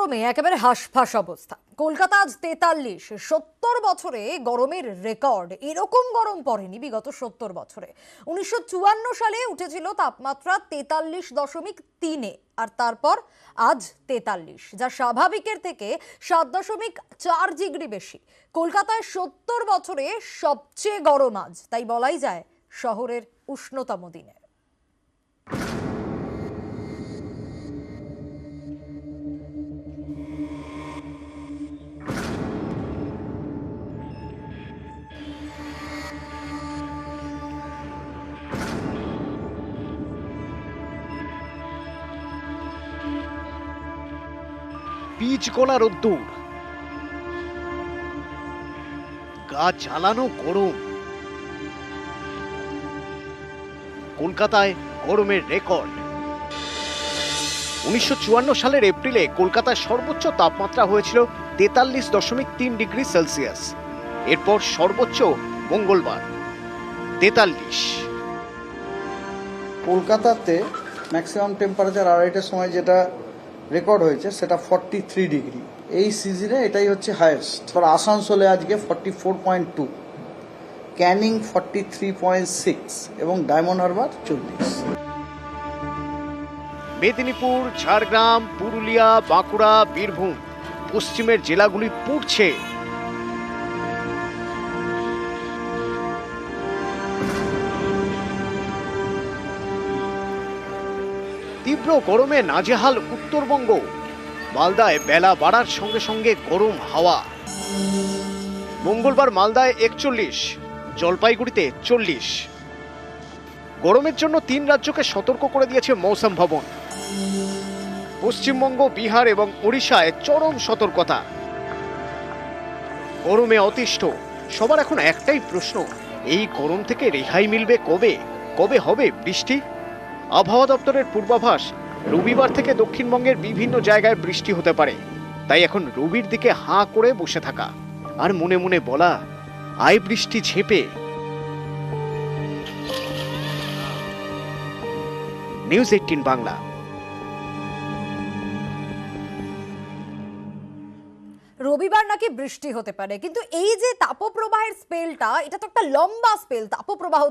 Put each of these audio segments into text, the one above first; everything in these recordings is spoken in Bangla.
গরমে একেবারে হাঁসফাঁস অবস্থা। কলকাতা আজ 43। 70 বছরে গরমের রেকর্ড। এরকম গরম পড়েনি বিগত 70 বছরে। 1954 সালে উঠেছিল তাপমাত্রা 43.3-এ, আর তারপর আজ 43, যা স্বাভাবিকের থেকে 7.4 ডিগ্রি বেশি। কলকাতায় 70 বছরে সবচেয়ে গরম আজ, তাই বলাই যায় শহরের উষ্ণতম দিনে। পিচ গলা রোদ্দুর, গা জ্বালানো গরম। কলকাতায় গরমের রেকর্ড। 1954 সালের এপ্রিলে কলকাতায় সর্বোচ্চ তাপমাত্রা হয়েছিল 43.3 ডিগ্রি সেলসিয়াস। এরপর সর্বোচ্চ মঙ্গলবার 43। কলকাতাতে ম্যাক্সিমাম টেম্পারেচার আড়াইটার সময় যেটা রেকর্ড হয়েছে সেটা 43 ডিগ্রি। এই সিজনে এটাই হচ্ছে হাইয়েস্ট। আসানসোলে আজকে 44.2, ক্যানিং 43.6 এবং ডায়মন্ড হারবার 40। মেদিনীপুর, ঝাড়গ্রাম, পুরুলিয়া, বাঁকুড়া, বীরভূম, পশ্চিমের জেলাগুলি পুড়ছে। তীব্র গরমে নাজেহাল উত্তরবঙ্গ। মালদায় বেলা বাড়ার সঙ্গে সঙ্গে গরম হাওয়া। মঙ্গলবার মালদায় 41, জলপাইগুড়িতে 40। গরমের জন্য 3 রাজ্যকে সতর্ক করে দিয়েছে মৌসুম ভবন। পশ্চিমবঙ্গ, বিহার এবং ওড়িশায় চরম সতর্কতা। গরমে অতিষ্ঠ সবার। এখন একটাই প্রশ্ন, এই গরম থেকে রেহাই মিলবে কবে? কবে হবে বৃষ্টি? আবহাওয়া দপ্তরের পূর্বাভাস, রবিবার থেকে দক্ষিণবঙ্গের বিভিন্ন জায়গায় বৃষ্টি হতে পারে। তাই এখন রবির দিকে হাঁ করে বসে থাকা আর মনে মনে বলা, আয় বৃষ্টি ঝেঁপে। নিউজ 18 বাংলা। রবিবার নাকি বৃষ্টি হতে পারে, কিন্তু এই যে তাপপ্রবাহের স্পেলটা, এটা তো একটা লম্বা স্পেল। তাপপ্রবাহ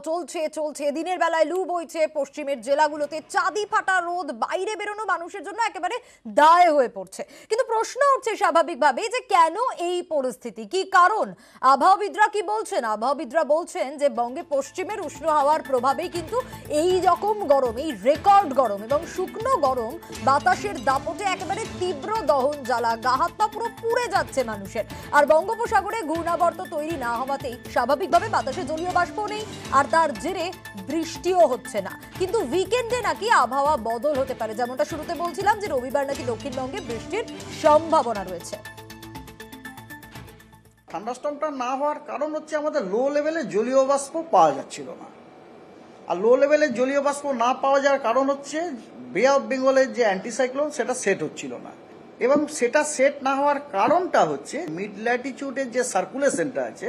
চলছে, দিনের বেলায় লু বইছে, পশ্চিমের জেলাগুলোতে চাঁদি ফাটা রোদ, বাইরে বেরোনো মানুষের জন্য একেবারে দায় হয়ে পড়ছে। কিন্তু প্রশ্ন উঠছে স্বাভাবিকভাবে যে কেন এই পরিস্থিতি, কি কারণ? আবহাওয়াবিদরা কি বলছেন? আবহাওয়াবিদরা বলছেন যে বঙ্গে পশ্চিমের উষ্ণ হাওয়ার প্রভাবেই কিন্তু এই রকম গরম, এই রেকর্ড গরম এবং শুকনো গরম বাতাসের দাপটে একেবারে তীব্র দহন জ্বালা, গা হাত পা পুরো পুড়ে যাচ্ছে মানুষের। আর বঙ্গোপসাগরে ঘূর্ণাবর্ত তৈরি না হওয়াতেই স্বাভাবিকভাবে বাতাসে জলীয় বাষ্প নেই, আর তার জেরে বৃষ্টিও হচ্ছে না। কিন্তু উইকেন্ডে নাকি আবহাওয়া বদল হতে পারে, যেমনটা শুরুতে বলছিলাম যে রবিবার নাকি দক্ষিণবঙ্গে বৃষ্টির সম্ভাবনা রয়েছে। থান্ডারস্টর্মটা না হওয়ার কারণ হচ্ছে আমাদের লো লেভেলে জলীয় বাষ্প পাওয়া যাচ্ছিল না। আর লো লেভেলের জলীয় বাষ্প না পাওয়া যাওয়ার কারণ হচ্ছে বে অফ বেঙ্গলের যে অ্যান্টিসাইক্লোন সেটা সেট হচ্ছিল না। এবং সেটা সেট না হওয়ার কারণটা হচ্ছে মিড ল্যাটিটিউডের যে সার্কুলেশনটা আছে,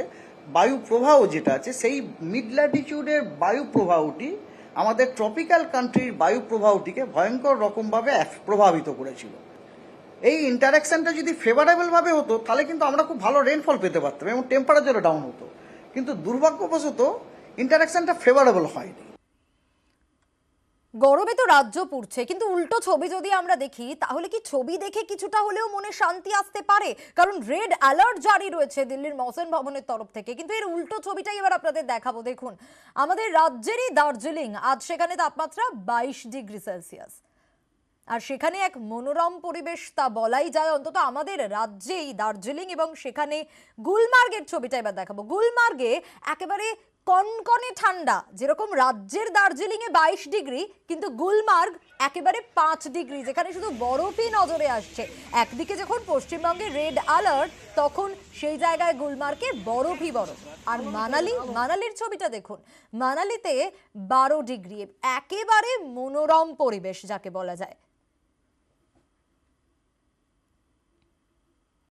বায়ু প্রবাহ যেটা আছে, সেই মিড ল্যাটিটিউডের বায়ু প্রবাহটি আমাদের ট্রপিক্যাল কান্ট্রির বায়ু প্রবাহটিকে ভয়ঙ্কর রকমভাবে প্রভাবিত করেছিল। এই ইন্টারাকশনটা যদি ফেভারেবল ভাবে হতো তাহলে কিন্তু আমরা খুব ভালো রেনফল পেতে পারতাম এবং টেম্পারেচারও ডাউন হতো। কিন্তু দুর্ভাগ্যবশত ইন্টারাকশনটা ফেভারেবল হয়নি। গরমে তো রাজ্য পুড়ছে, কিন্তু উল্টো ছবি যদি আমরা দেখি, তাহলে কি ছবি দেখে কিছুটা হলেও মনে শান্তি আসতে পারে? কারণ রেড অ্যালার্ট জারি রয়েছে দিল্লির মৌসুম ভবনের তরফ থেকে। কিন্তু এর উল্টো ছবিটাই এবার আপনাদের দেখাবো। দেখুন, আমাদের রাজ্যেরই দার্জিলিং, আজ সেখানে তাপমাত্রা 22 ডিগ্রি সেলসিয়াস। আর সেখানে এক মনোরম পরিবেশ, তা বলাই যায়। অন্তত আমাদের রাজ্যেই দার্জিলিং এবং সেখানে গুলমার্গের ছবিটা এবার দেখাবো। গুলমার্গে একেবারে কনকনে ঠান্ডা। যেরকম রাজ্যের দার্জিলিং এ 22 ডিগ্রি, কিন্তু গুলমার্গ একেবারে 5 ডিগ্রি, যেখানে শুধু বরফই নজরে আসছে। একদিকে যখন পশ্চিমবঙ্গে রেড অ্যালার্ট, তখন সেই জায়গায় গুলমার্গে বরফই বরফ। আর মানালির ছবিটা দেখুন, মানালিতে 12 ডিগ্রি, একেবারে মনোরম পরিবেশ যাকে বলা যায়।